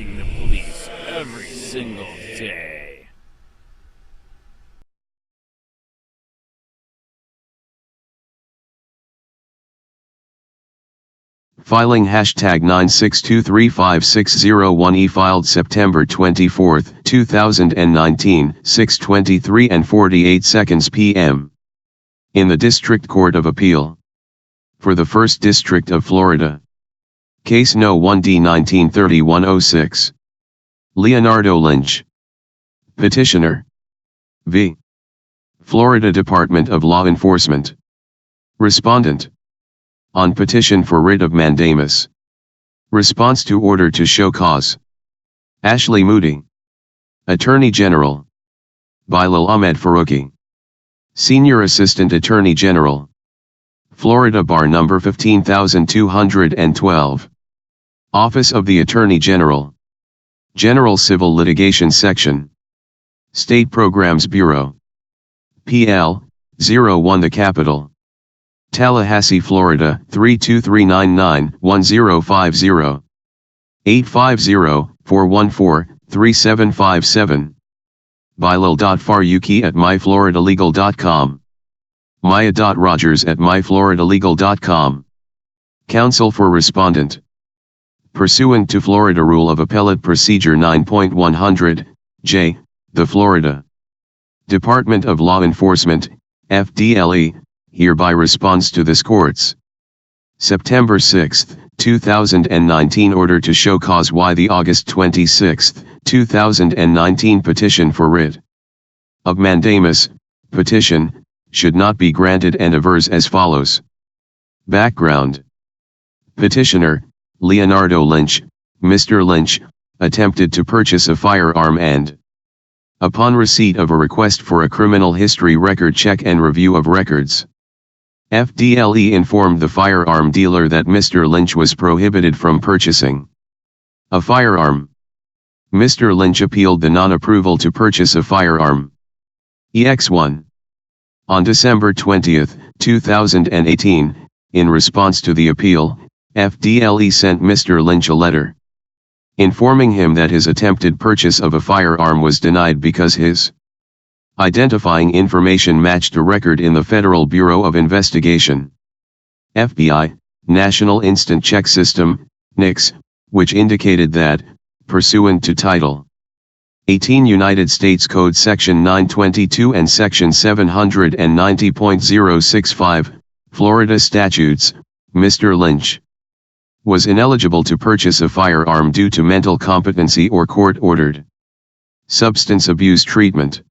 facing the police every single day. Filing hashtag 962356001E filed September 24, 2019, 6:23 and 48 seconds p.m. in the District Court of Appeal for the 1st District of Florida. Case No. 1D193106. Leonardo Lynch. Petitioner. V. Florida Department of Law Enforcement. Respondent. On petition for writ of mandamus. Response to order to show cause. Ashley Moody. Attorney General. Bilal Ahmed Farouki. Senior Assistant Attorney General. Florida Bar Number 15212. Office of the Attorney General. General Civil Litigation Section. State Programs Bureau. PL 01 The Capital. Tallahassee, Florida 32399-1050. 850-414-3757. Bilal.Farouki@myfloridalegal.com. Maya.Rogers@myfloridalegal.com. Counsel for Respondent. Pursuant to Florida Rule of Appellate Procedure 9.100, J, the Florida Department of Law Enforcement, FDLE, hereby responds to this Court's September 6, 2019 order to show cause why the August 26, 2019 petition for writ of mandamus petition should not be granted and avers as follows. Background. Petitioner, Leonardo Lynch, Mr. Lynch, attempted to purchase a firearm and, upon receipt of a request for a criminal history record check and review of records, FDLE informed the firearm dealer that Mr. Lynch was prohibited from purchasing a firearm. Mr. Lynch appealed the non-approval to purchase a firearm. EX1. On December 20, 2018, in response to the appeal, FDLE sent Mr. Lynch a letter informing him that his attempted purchase of a firearm was denied because his identifying information matched a record in the Federal Bureau of Investigation, FBI, National Instant Check System, NICS, which indicated that, pursuant to Title 18 United States Code Section 922 and Section 790.065, Florida statutes, Mr. Lynch was ineligible to purchase a firearm due to mental competency or court-ordered substance abuse treatment.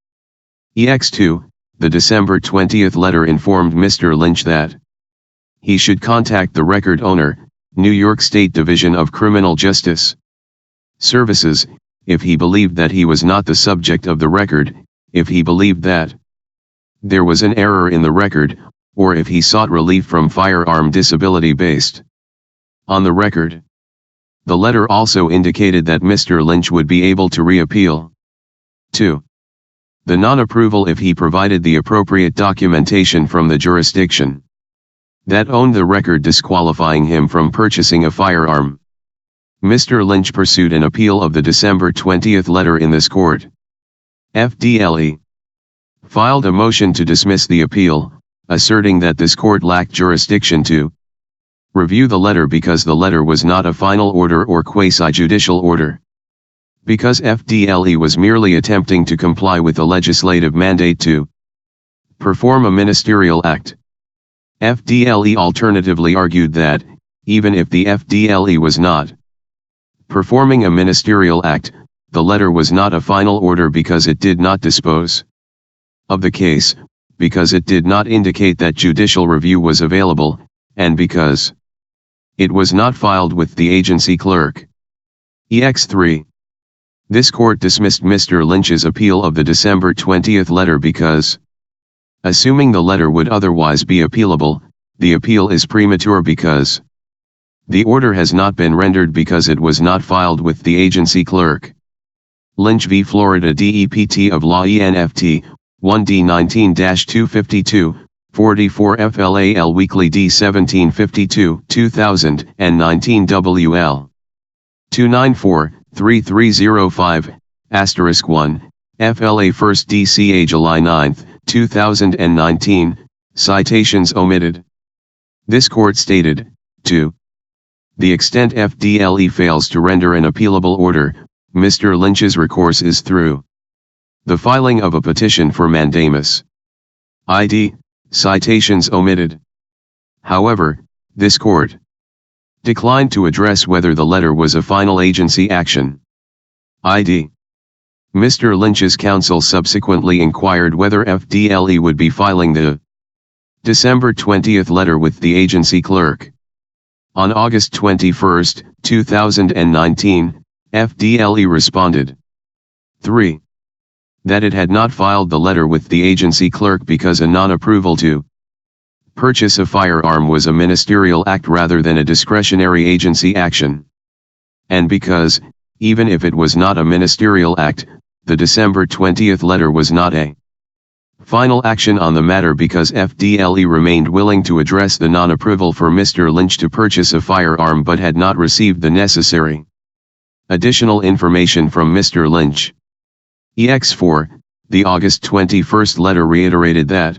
EX2, the December 20 letter informed Mr. Lynch that he should contact the record owner, New York State Division of Criminal Justice Services, if he believed that he was not the subject of the record, if he believed that there was an error in the record, or if he sought relief from firearm disability based on the record. The letter also indicated that Mr. Lynch would be able to reappeal to the non-approval if he provided the appropriate documentation from the jurisdiction that owned the record disqualifying him from purchasing a firearm. Mr. Lynch pursued an appeal of the December 20 letter in this court. FDLE filed a motion to dismiss the appeal, asserting that this court lacked jurisdiction to review the letter because the letter was not a final order or quasi-judicial order. Because FDLE was merely attempting to comply with a legislative mandate to perform a ministerial act. FDLE alternatively argued that, even if the FDLE was not performing a ministerial act, the letter was not a final order because it did not dispose of the case, because it did not indicate that judicial review was available, and because it was not filed with the agency clerk. EX3. This court dismissed Mr. Lynch's appeal of the December 20 letter because, assuming the letter would otherwise be appealable, the appeal is premature because the order has not been rendered because it was not filed with the agency clerk. Lynch v. Florida DEPT of Law ENFT, 1D19-252, 44 FLAL Weekly D1752, 2019 WL. 294, 3305*1, FLA 1st DCA July 9, 2019, citations omitted. This court stated, to the extent FDLE fails to render an appealable order, Mr. Lynch's recourse is through the filing of a petition for mandamus. ID, citations omitted. However, this court declined to address whether the letter was a final agency action. ID. Mr. Lynch's counsel subsequently inquired whether FDLE would be filing the December 20th letter with the agency clerk. On August 21, 2019, FDLE responded 3. That it had not filed the letter with the agency clerk because a non-approval to purchase a firearm was a ministerial act rather than a discretionary agency action. And because, even if it was not a ministerial act, the December 20th letter was not a final action on the matter because FDLE remained willing to address the non-approval for Mr. Lynch to purchase a firearm but had not received the necessary additional information from Mr. Lynch. EX4, the August 21 letter reiterated that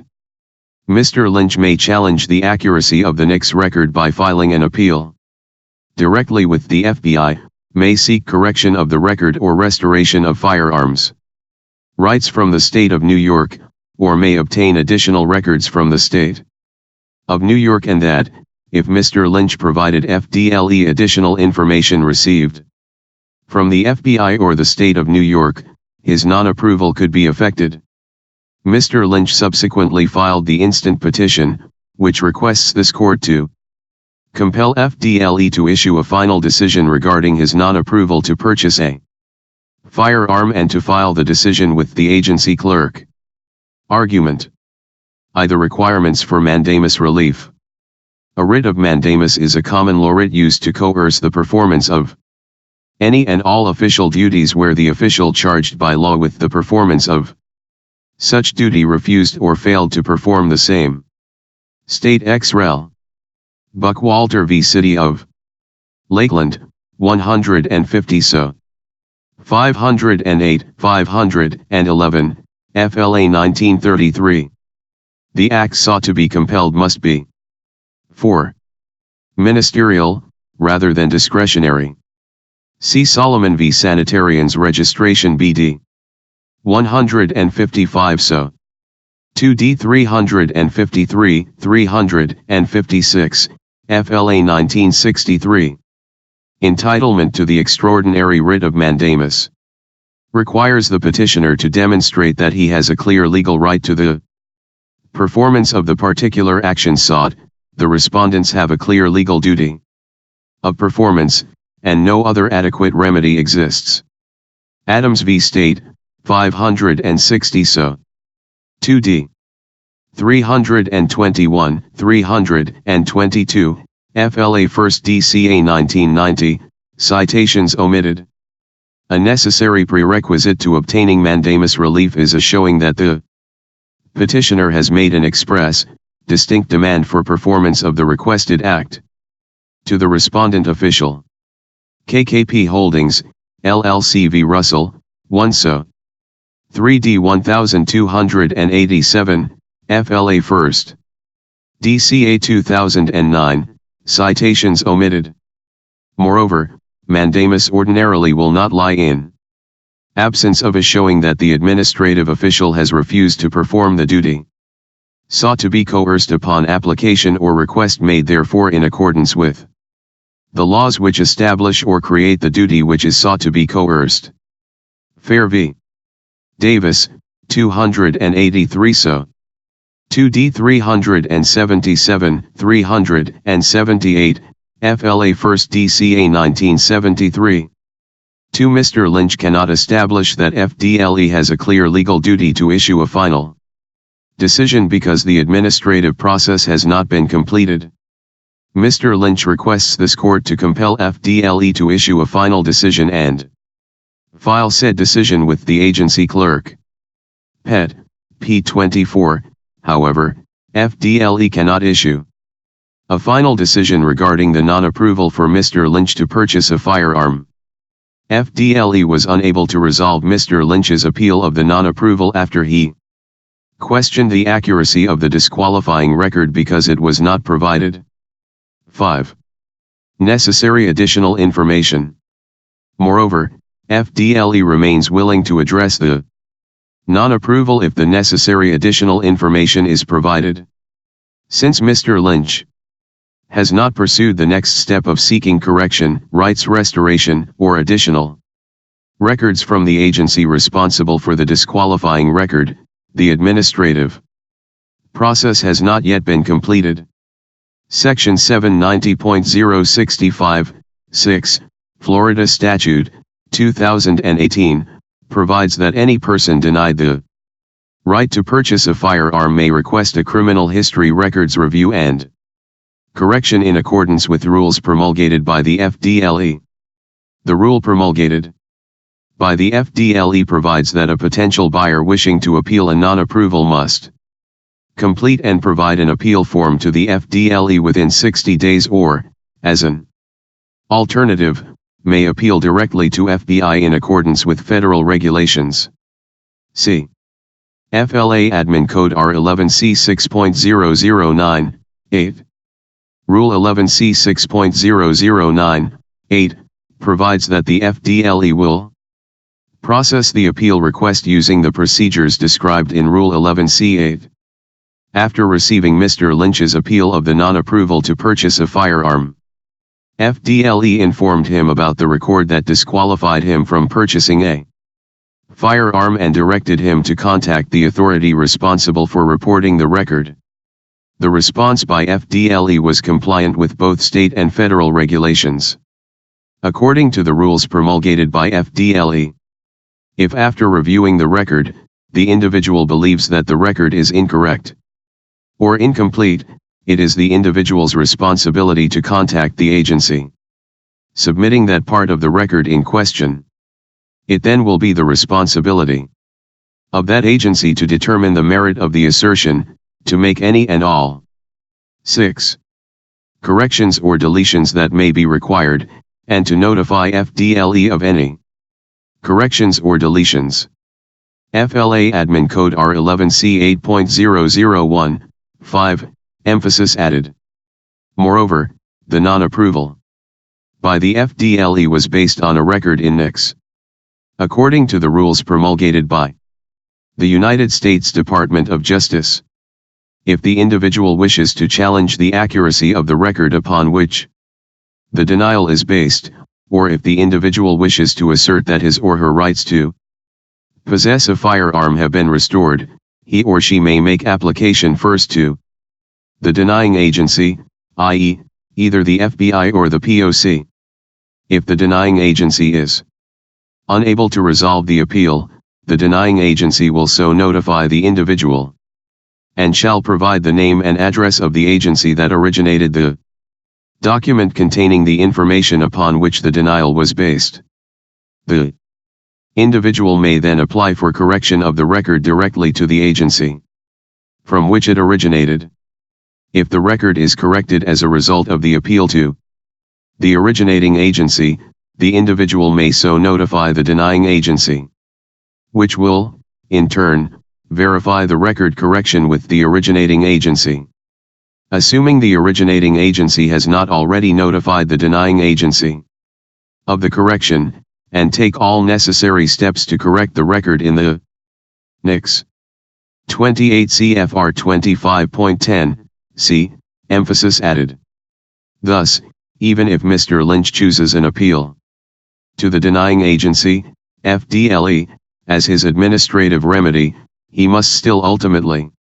Mr. Lynch may challenge the accuracy of the NICS record by filing an appeal directly with the FBI, may seek correction of the record or restoration of firearms rights from the state of New York, or may obtain additional records from the state of New York, and that, if Mr. Lynch provided FDLE additional information received from the FBI or the state of New York, his non-approval could be affected. Mr. Lynch subsequently filed the instant petition, which requests this court to compel FDLE to issue a final decision regarding his non-approval to purchase a firearm and to file the decision with the agency clerk. Argument. I. The requirements for mandamus relief. A writ of mandamus is a common law writ used to coerce the performance of any and all official duties where the official charged by law with the performance of such duty refused or failed to perform the same. State ex rel. Buckwalter v. City of Lakeland, 150 So. 508, 511, FLA 1933. The act sought to be compelled must be 4. Ministerial, rather than discretionary. See Solomon v. Sanitarians Registration BD. 155 So. 2D 353, 356, FLA 1963. Entitlement to the extraordinary writ of mandamus requires the petitioner to demonstrate that he has a clear legal right to the performance of the particular action sought. The respondents have a clear legal duty of performance, and no other adequate remedy exists. Adams v. State, 560 So. 2D. 321, 322, FLA 1st DCA 1990, citations omitted. A necessary prerequisite to obtaining mandamus relief is a showing that the petitioner has made an express, distinct demand for performance of the requested act to the respondent official. KKP Holdings, LLC v. Russell, 1 So. 3D 1287, FLA 1st. DCA 2009, citations omitted. Moreover, mandamus ordinarily will not lie in absence of a showing that the administrative official has refused to perform the duty sought to be coerced upon application or request made therefore in accordance with the laws which establish or create the duty which is sought to be coerced. Fair v. Davis, 283 So. 2D 377, 378, FLA 1st DCA 1973. 2. Mr. Lynch cannot establish that FDLE has a clear legal duty to issue a final decision because the administrative process has not been completed. Mr. Lynch requests this court to compel FDLE to issue a final decision and file said decision with the agency clerk. Pet. P24. However, FDLE cannot issue a final decision regarding the non-approval for Mr. Lynch to purchase a firearm FDLE was unable to resolve Mr. Lynch's appeal of the non-approval after he questioned the accuracy of the disqualifying record because it was not provided. 5. Necessary additional information. Moreover, FDLE remains willing to address the non-approval if the necessary additional information is provided. Since Mr. Lynch has not pursued the next step of seeking correction, rights restoration, or additional records from the agency responsible for the disqualifying record, the administrative process has not yet been completed. Section 790.065, 6, Florida Statute, 2018, provides that any person denied the right to purchase a firearm may request a criminal history records review and correction in accordance with rules promulgated by the FDLE. The rule promulgated by the FDLE provides that a potential buyer wishing to appeal a non-approval must complete and provide an appeal form to the FDLE within 60 days or, as an alternative, may appeal directly to FBI in accordance with federal regulations. See FLA Admin Code R11C 6.009, 8. Rule 11C 6.009, 8, provides that the FDLE will process the appeal request using the procedures described in Rule 11C 8. After receiving Mr. Lynch's appeal of the non-approval to purchase a firearm, FDLE informed him about the record that disqualified him from purchasing a firearm and directed him to contact the authority responsible for reporting the record. The response by FDLE was compliant with both state and federal regulations. According to the rules promulgated by FDLE, if after reviewing the record, the individual believes that the record is incorrect or incomplete, it is the individual's responsibility to contact the agency submitting that part of the record in question. It then will be the responsibility of that agency to determine the merit of the assertion, to make any and all 6. corrections or deletions that may be required, and to notify FDLE of any corrections or deletions. FLA Admin Code R11C 8.001, 5, emphasis added. Moreover, the non-approval by the FDLE was based on a record in NICS. According to the rules promulgated by the United States Department of Justice, if the individual wishes to challenge the accuracy of the record upon which the denial is based, or if the individual wishes to assert that his or her rights to possess a firearm have been restored, he or she may make application first to the denying agency, i.e., either the FBI or the POC. If the denying agency is unable to resolve the appeal, the denying agency will so notify the individual and shall provide the name and address of the agency that originated the document containing the information upon which the denial was based. The individual may then apply for correction of the record directly to the agency from which it originated. If the record is corrected as a result of the appeal to the originating agency, the individual may so notify the denying agency, which will, in turn, verify the record correction with the originating agency. Assuming the originating agency has not already notified the denying agency of the correction, and take all necessary steps to correct the record in the NICS. 28 CFR 25.10, c. emphasis added. Thus, even if Mr. Lynch chooses an appeal to the denying agency, FDLE, as his administrative remedy, he must still ultimately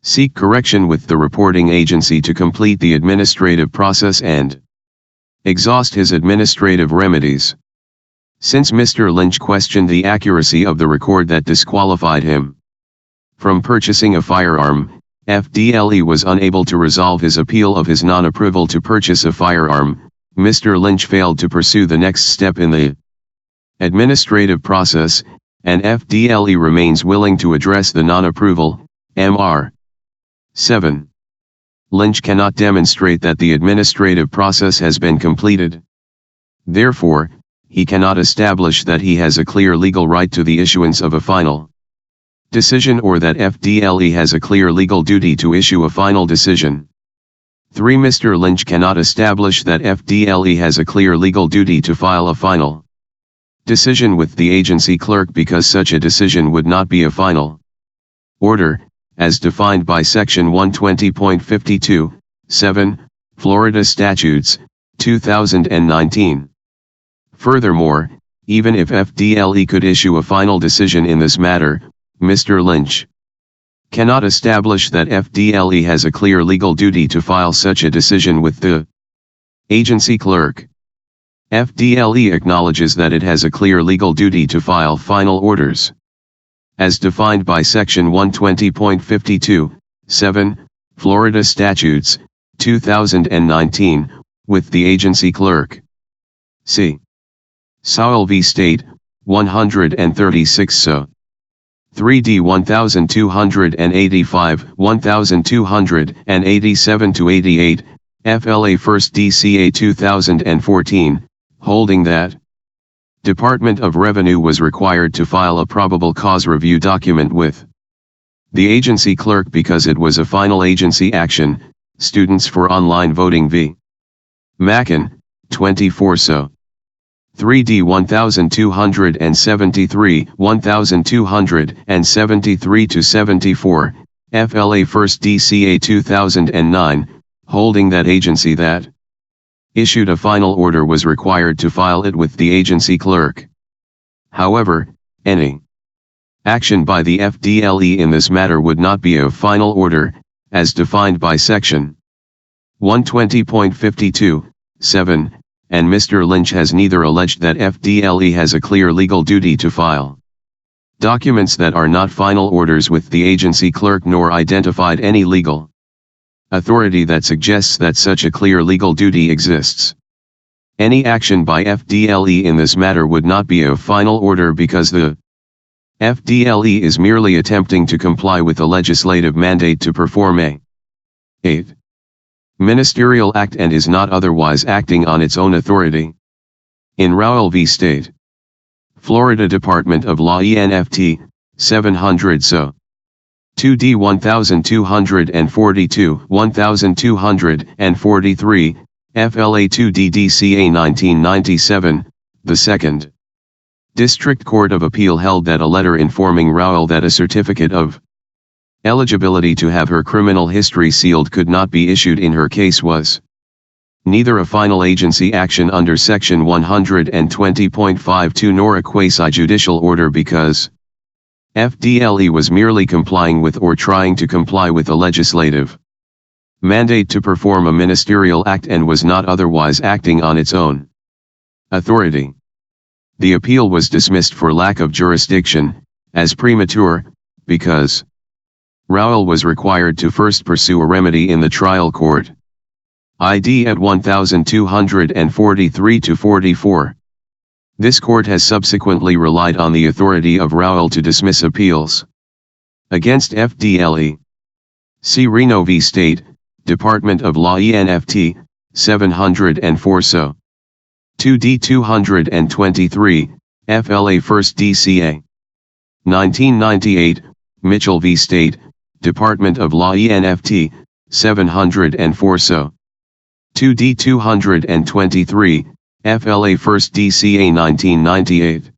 seek correction with the reporting agency to complete the administrative process and exhaust his administrative remedies. Since Mr. Lynch questioned the accuracy of the record that disqualified him from purchasing a firearm, FDLE was unable to resolve his appeal of his non-approval to purchase a firearm. Mr. Lynch failed to pursue the next step in the administrative process, and FDLE remains willing to address the non-approval, Mr. 7. Lynch cannot demonstrate that the administrative process has been completed. Therefore, he cannot establish that he has a clear legal right to the issuance of a final decision or that FDLE has a clear legal duty to issue a final decision. 3. Mr. Lynch cannot establish that FDLE has a clear legal duty to file a final decision with the agency clerk because such a decision would not be a final order, as defined by Section 120.52, 7, Florida Statutes, 2019. Furthermore, even if FDLE could issue a final decision in this matter, Mr. Lynch cannot establish that FDLE has a clear legal duty to file such a decision with the agency clerk. FDLE acknowledges that it has a clear legal duty to file final orders, as defined by Section 120.52, 7, Florida Statutes, 2019, with the agency clerk. C. Sowell v. State, 136 So. 3D 1285, 1287-88, FLA 1st DCA 2014, holding that Department of Revenue was required to file a probable cause review document with the agency clerk because it was a final agency action. Students for Online Voting v. Mackin, 24 So. 3D 1273, 1273-74, FLA 1st DCA 2009, holding that agency that issued a final order was required to file it with the agency clerk. However, any action by the FDLE in this matter would not be a final order, as defined by Section 120.52, 7, and Mr. Lynch has neither alleged that FDLE has a clear legal duty to file documents that are not final orders with the agency clerk nor identified any legal authority that suggests that such a clear legal duty exists. Any action by FDLE in this matter would not be a final order because the FDLE is merely attempting to comply with a legislative mandate to perform a 8. Ministerial act and is not otherwise acting on its own authority. In ROLLE v. State, Florida Department of Law ENFT, 700 So. 2D 1242, 1243, FLA 2D DCA 1997, the 2nd District Court of Appeal held that a letter informing ROLLE that a certificate of eligibility to have her criminal history sealed could not be issued in her case was neither a final agency action under Section 120.52 nor a quasi-judicial order because FDLE was merely complying with or trying to comply with a legislative mandate to perform a ministerial act and was not otherwise acting on its own authority. The appeal was dismissed for lack of jurisdiction, as premature, because ROLLE was required to first pursue a remedy in the trial court. ID at 1243-44. This court has subsequently relied on the authority of ROLLE to dismiss appeals against FDLE. See Reno v. State, Department of Law ENFT, 704 So. 2D 223, FLA 1st DCA. 1998, Mitchell v. State, Department of Law ENFT, 704 So. 2D 223, FLA 1st DCA 1998.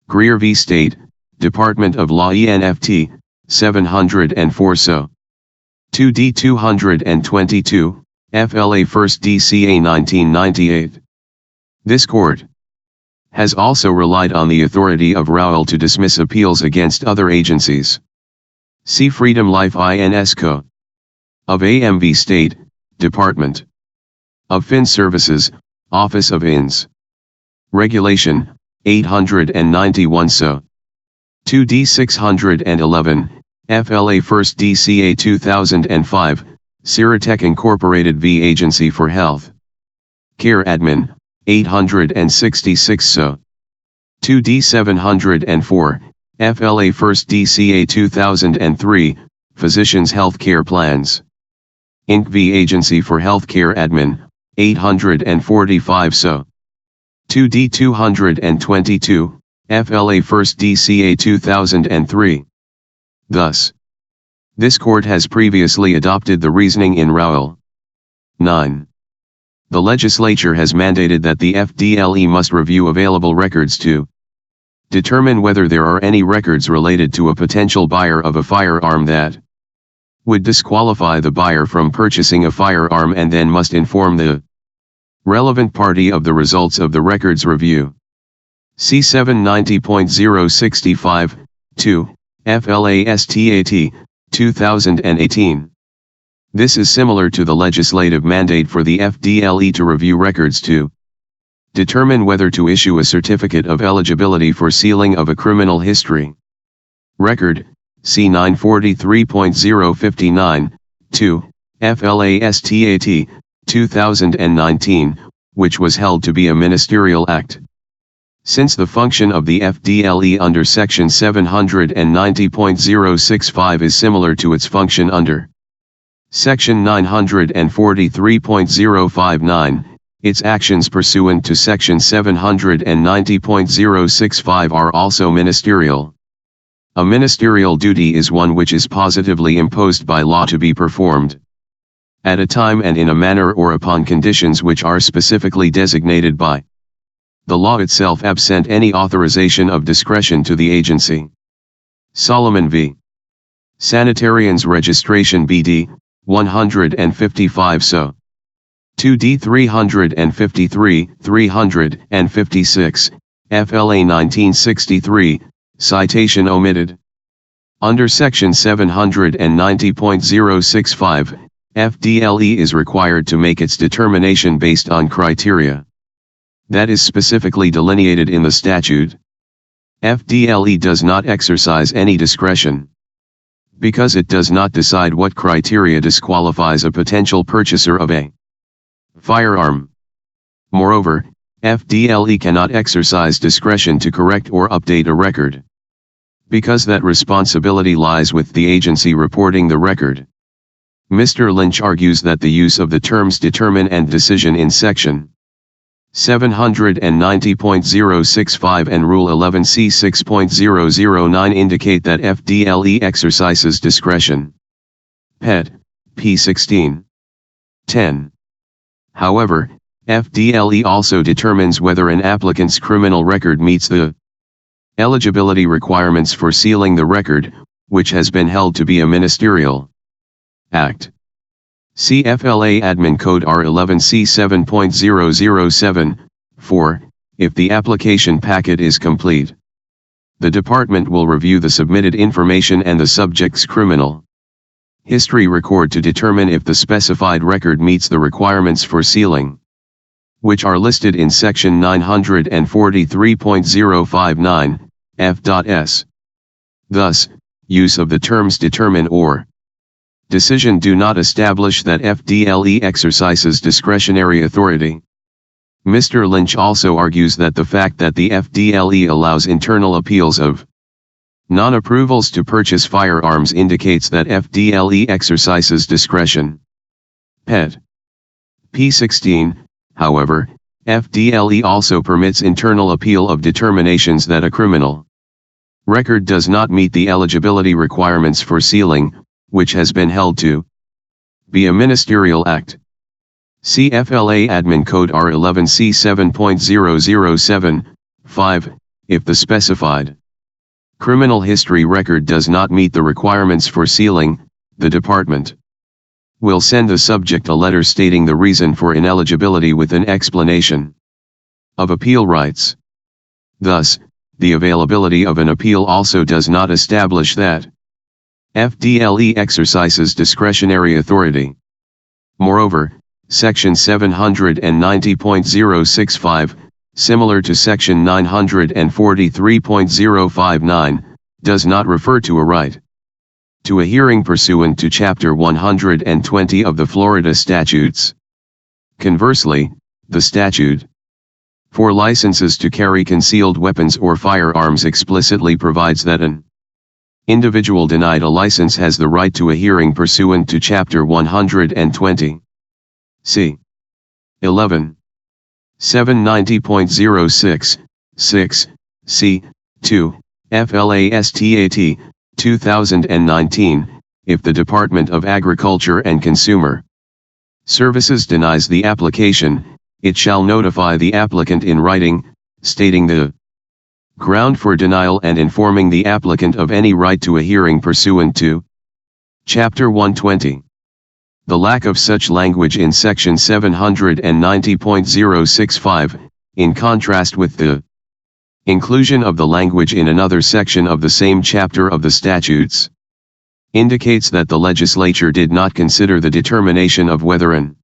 Greer v. State, Department of Law ENFT, 704 So. 2D 222, FLA 1st DCA 1998. This court has also relied on the authority of ROLLE to dismiss appeals against other agencies. See Freedom Life INS Co. of AMV State, Department of Fin Services, Office of Ins. Regulation, 891 So. 2D 611, FLA 1st DCA 2005, Siratech Incorporated v. Agency for Health Care Admin, 866 So. 2D 704, FLA 1st DCA 2003, Physicians Health Care Plans Inc. v. Agency for Health Care Admin, 845 So. 2D 222, FLA 1st DCA 2003. Thus, this court has previously adopted the reasoning in ROLLE. 9. The legislature has mandated that the FDLE must review available records to determine whether there are any records related to a potential buyer of a firearm that would disqualify the buyer from purchasing a firearm, and then must inform the relevant party of the results of the records review. C 790.065, 2, FLASTAT, 2018. This is similar to the legislative mandate for the FDLE to review records to determine whether to issue a certificate of eligibility for sealing of a criminal history record, C 943.059, 2, FLASTAT, 2019, which was held to be a ministerial act. Since the function of the FDLE under Section 790.065 is similar to its function under Section 943.059, its actions pursuant to Section 790.065 are also ministerial. A ministerial duty is one which is positively imposed by law to be performed at a time and in a manner or upon conditions which are specifically designated by the law itself, absent any authorization of discretion to the agency. Solomon v. Sanitarians Registration BD, 155 So. 2D 353, 356, FLA 1963, citation omitted. Under Section 790.065, FDLE is required to make its determination based on criteria that is specifically delineated in the statute. FDLE does not exercise any discretion because it does not decide what criteria disqualifies a potential purchaser of a firearm. Moreover, FDLE cannot exercise discretion to correct or update a record, because that responsibility lies with the agency reporting the record. Mr. Lynch argues that the use of the terms determine and decision in Section 790.065 and Rule 11C 6.009 indicate that FDLE exercises discretion. Pet. P 16. 10. However, FDLE also determines whether an applicant's criminal record meets the eligibility requirements for sealing the record, which has been held to be a ministerial act. See FLA Admin Code R11C 7.007, 4, if the application packet is complete. The department will review the submitted information and the subject's criminal history record to determine if the specified record meets the requirements for sealing, which are listed in Section 943.059, F.S. Thus, use of the terms determine or decision do not establish that FDLE exercises discretionary authority. Mr. Lynch also argues that the fact that the FDLE allows internal appeals of non-approvals to purchase firearms indicates that FDLE exercises discretion. Pet. P 16, however, FDLE also permits internal appeal of determinations that a criminal record does not meet the eligibility requirements for sealing, which has been held to be a ministerial act. See FLA Admin Code R11C 7.007, 5, if the specified criminal history record does not meet the requirements for sealing, the department will send the subject a letter stating the reason for ineligibility with an explanation of appeal rights. Thus, the availability of an appeal also does not establish that FDLE exercises discretionary authority. Moreover, Section 790.065, similar to Section 943.059, does not refer to a right to a hearing pursuant to Chapter 120 of the Florida statutes. Conversely, the statute for licenses to carry concealed weapons or firearms explicitly provides that an individual denied a license has the right to a hearing pursuant to Chapter 120. C. 11. 790.06, 6, C, 2, FLASTAT, 2019, if the Department of Agriculture and Consumer Services denies the application, it shall notify the applicant in writing, stating the ground for denial and informing the applicant of any right to a hearing pursuant to Chapter 120. The lack of such language in Section 790.065, in contrast with the inclusion of the language in another section of the same chapter of the statutes, indicates that the legislature did not consider the determination of whether an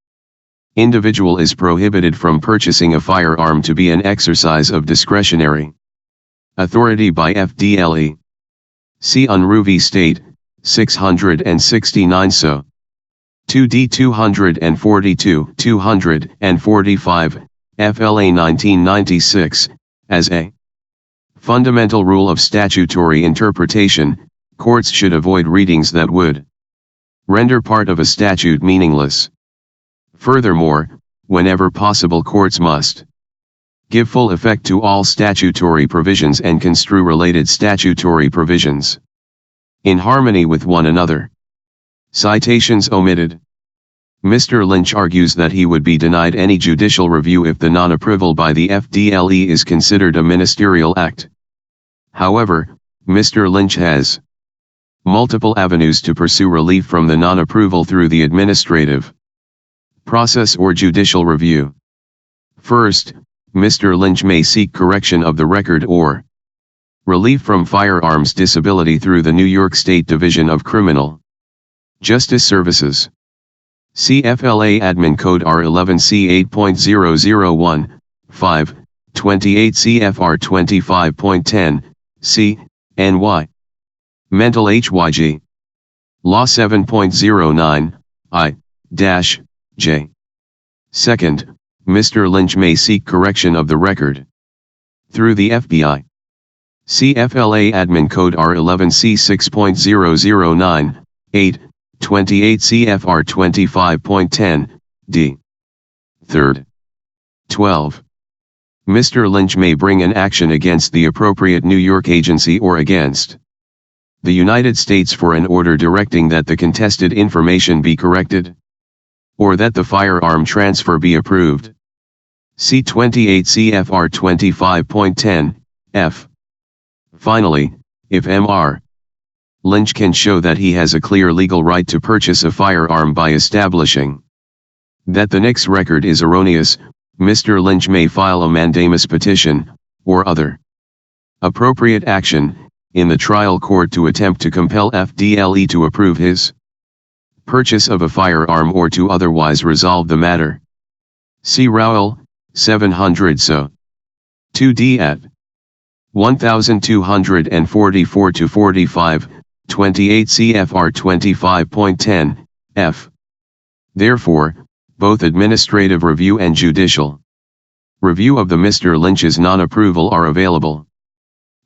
individual is prohibited from purchasing a firearm to be an exercise of discretionary authority by FDLE. See Unruh v. State, 669 So. 2D 242, 245, FLA 1996, as a fundamental rule of statutory interpretation, courts should avoid readings that would render part of a statute meaningless. Furthermore, whenever possible, courts must give full effect to all statutory provisions and construe related statutory provisions in harmony with one another. Citations omitted. Mr. Lynch argues that he would be denied any judicial review if the non-approval by the FDLE is considered a ministerial act. However, Mr. Lynch has multiple avenues to pursue relief from the non-approval through the administrative process or judicial review. First, Mr. Lynch may seek correction of the record or relief from firearms disability through the New York State Division of Criminal Justice Services. CFLA Admin Code R11C 8.001, 5, 28 CFR 25.10, C, NY. Mental HYG. Law 7.09, I-J. Second, Mr. Lynch may seek correction of the record through the FBI. CFLA Admin Code R11C 6.009, 8, 28 CFR 25.10, D. Third. 12. Mr. Lynch may bring an action against the appropriate New York agency or against the United States for an order directing that the contested information be corrected, or that the firearm transfer be approved. See 28 CFR 25.10, F. Finally, if Mr. Lynch can show that he has a clear legal right to purchase a firearm by establishing that the NICS record is erroneous, Mr. Lynch may file a mandamus petition, or other appropriate action, in the trial court to attempt to compel FDLE to approve his purchase of a firearm or to otherwise resolve the matter. See ROLLE, 700 So. 2D at 1244-45, 28 CFR 25.10, F. Therefore, both administrative review and judicial review of the Mr. Lynch's non-approval are available.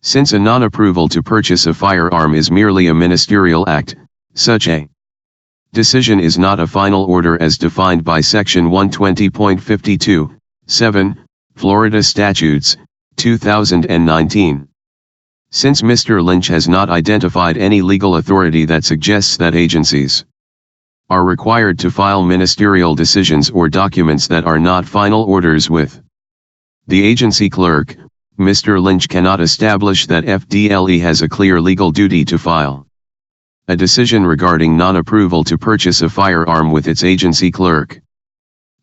Since a non-approval to purchase a firearm is merely a ministerial act, such a decision is not a final order as defined by Section 120.52, 7, Florida Statutes, 2019. Since Mr. Lynch has not identified any legal authority that suggests that agencies are required to file ministerial decisions or documents that are not final orders with the agency clerk, Mr. Lynch cannot establish that FDLE has a clear legal duty to file a decision regarding non-approval to purchase a firearm with its agency clerk.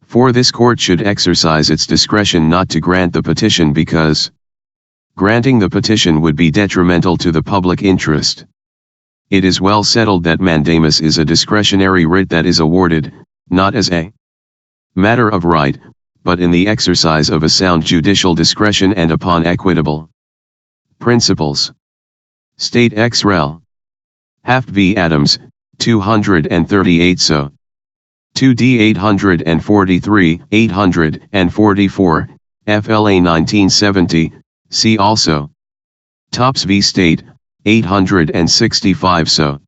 For this court should exercise its discretion not to grant the petition because granting the petition would be detrimental to the public interest. It is well settled that mandamus is a discretionary writ that is awarded, not as a matter of right, but in the exercise of a sound judicial discretion and upon equitable principles. State ex rel. Haft v. Adams, 238 So. 2D 843, 844, FLA 1970, see also. Tops v. State, 865 So.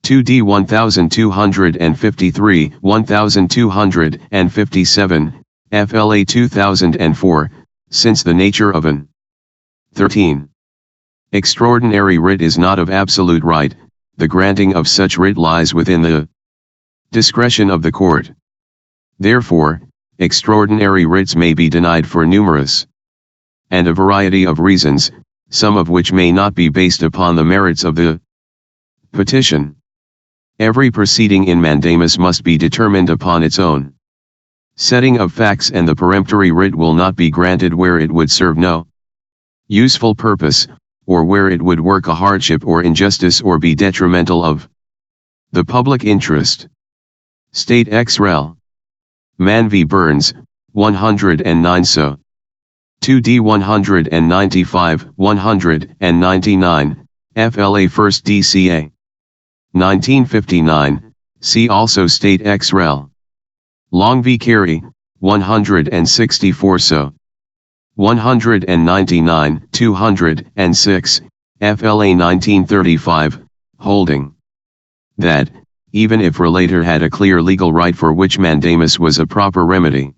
2D 1253, 1257, FLA 2004, since the nature of an 13. Extraordinary writ is not of absolute right, the granting of such writ lies within the discretion of the court. Therefore, extraordinary writs may be denied for numerous and a variety of reasons, some of which may not be based upon the merits of the petition. Every proceeding in mandamus must be determined upon its own setting of facts, and the peremptory writ will not be granted where it would serve no useful purpose, or where it would work a hardship or injustice or be detrimental of the public interest. State ex rel. Mann v. Burns, 109 so. 2D 195, 199, FLA 1st DCA. 1959, see also State ex rel. Long v. Carey, 164 so. 199, 206, FLA 1935, holding that, even if relator had a clear legal right for which mandamus was a proper remedy,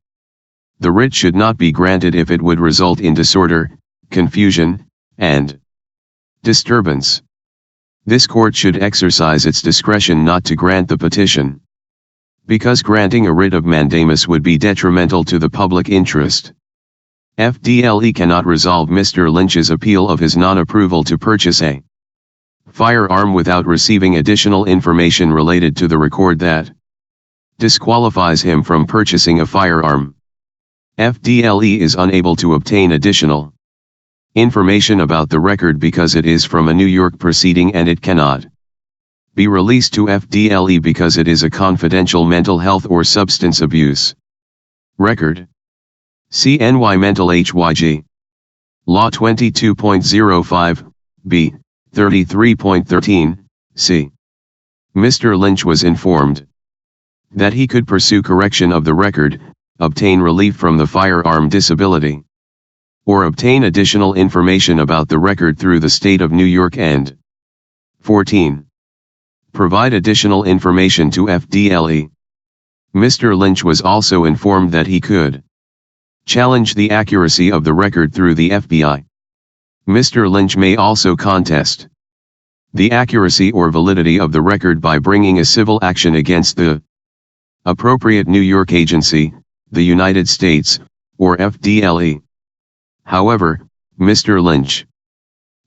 the writ should not be granted if it would result in disorder, confusion, and disturbance. This court should exercise its discretion not to grant the petition, because granting a writ of mandamus would be detrimental to the public interest. FDLE cannot resolve Mr. Lynch's appeal of his non-approval to purchase a firearm without receiving additional information related to the record that disqualifies him from purchasing a firearm. FDLE is unable to obtain additional information about the record because it is from a New York proceeding and it cannot be released to FDLE because it is a confidential mental health or substance abuse record. CNY Mental HYG. Law 22.05, B, 33.13, C. Mr. Lynch was informed that he could pursue correction of the record, obtain relief from the firearm disability, or obtain additional information about the record through the state of New York and 14. Provide additional information to FDLE. Mr. Lynch was also informed that he could challenge the accuracy of the record through the FBI. Mr. Lynch may also contest the accuracy or validity of the record by bringing a civil action against the appropriate New York agency, the United States, or FDLE. However, Mr. Lynch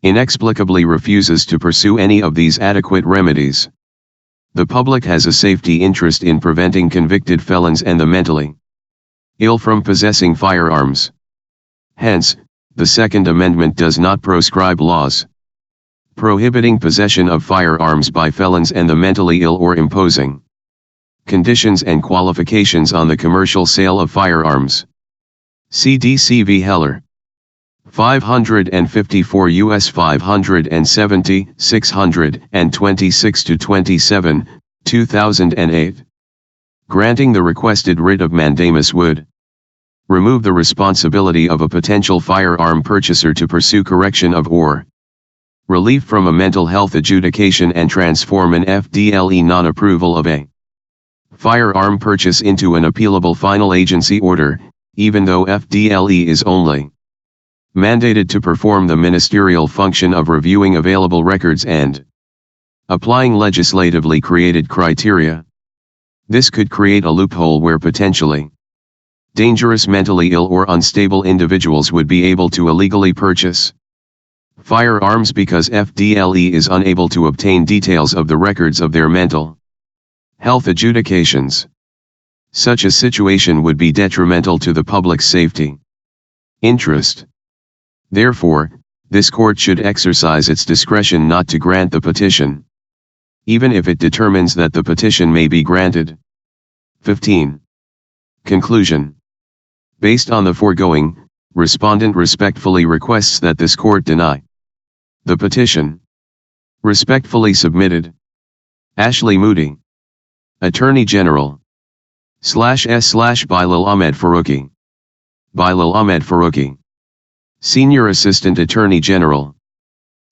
inexplicably refuses to pursue any of these adequate remedies. The public has a safety interest in preventing convicted felons and the mentally ill from possessing firearms. Hence, the Second Amendment does not proscribe laws prohibiting possession of firearms by felons and the mentally ill or imposing conditions and qualifications on the commercial sale of firearms. CDC v. Heller. 554 U.S. 570, 626-27, 2008. Granting the requested writ of mandamus would remove the responsibility of a potential firearm purchaser to pursue correction of or relief from a mental health adjudication and transform an FDLE non-approval of a firearm purchase into an appealable final agency order, even though FDLE is only mandated to perform the ministerial function of reviewing available records and applying legislatively created criteria. This could create a loophole where potentially dangerous mentally ill or unstable individuals would be able to illegally purchase firearms because FDLE is unable to obtain details of the records of their mental health adjudications. Such a situation would be detrimental to the public's safety interest. Therefore, this court should exercise its discretion not to grant the petition, even if it determines that the petition may be granted. 15. Conclusion. Based on the foregoing, respondent respectfully requests that this court deny the petition. Respectfully submitted. Ashley Moody, Attorney General. /S/Bilal Ahmed Farouqi. Bilal Ahmed Farouqi, Senior Assistant Attorney General.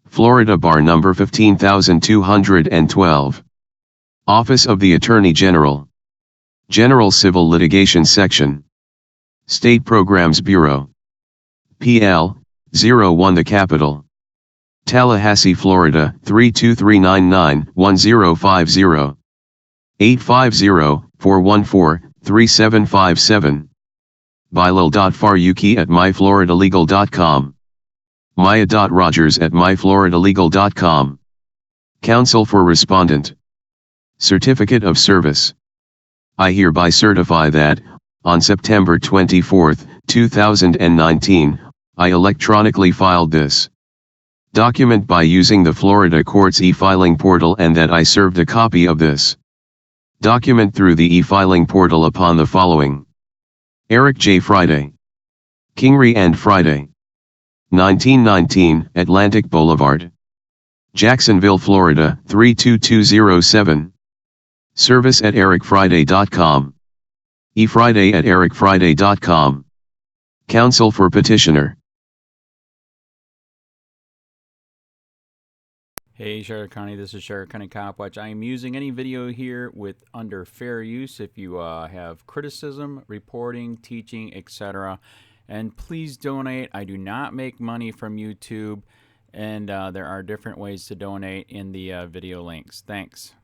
Florida Bar Number 15212. Office of the Attorney General. General Civil Litigation Section. State Programs Bureau. PL, 01 The Capital. Tallahassee, Florida, 32399-1050. 850-414-3757. Bilal.Faruqi@myfloridalegal.com. Maya.Rogers@myfloridalegal.com. Counsel for Respondent. Certificate of Service. I hereby certify that, on September 24, 2019, I electronically filed this document by using the Florida Courts e-filing portal, and that I served a copy of this document through the e-filing portal upon the following: Eric J. Friday. Kingery and Friday. 1919 Atlantic Boulevard, Jacksonville, Florida, 32207. Service at ericfriday.com. efriday@ericfriday.com. Counsel for Petitioner. Hey Charlotte County, this is Charlotte County COPWATCH. I am using any video here with under fair use. If you have criticism, reporting, teaching, etc. And please donate. I do not make money from YouTube, and there are different ways to donate in the video links. Thanks.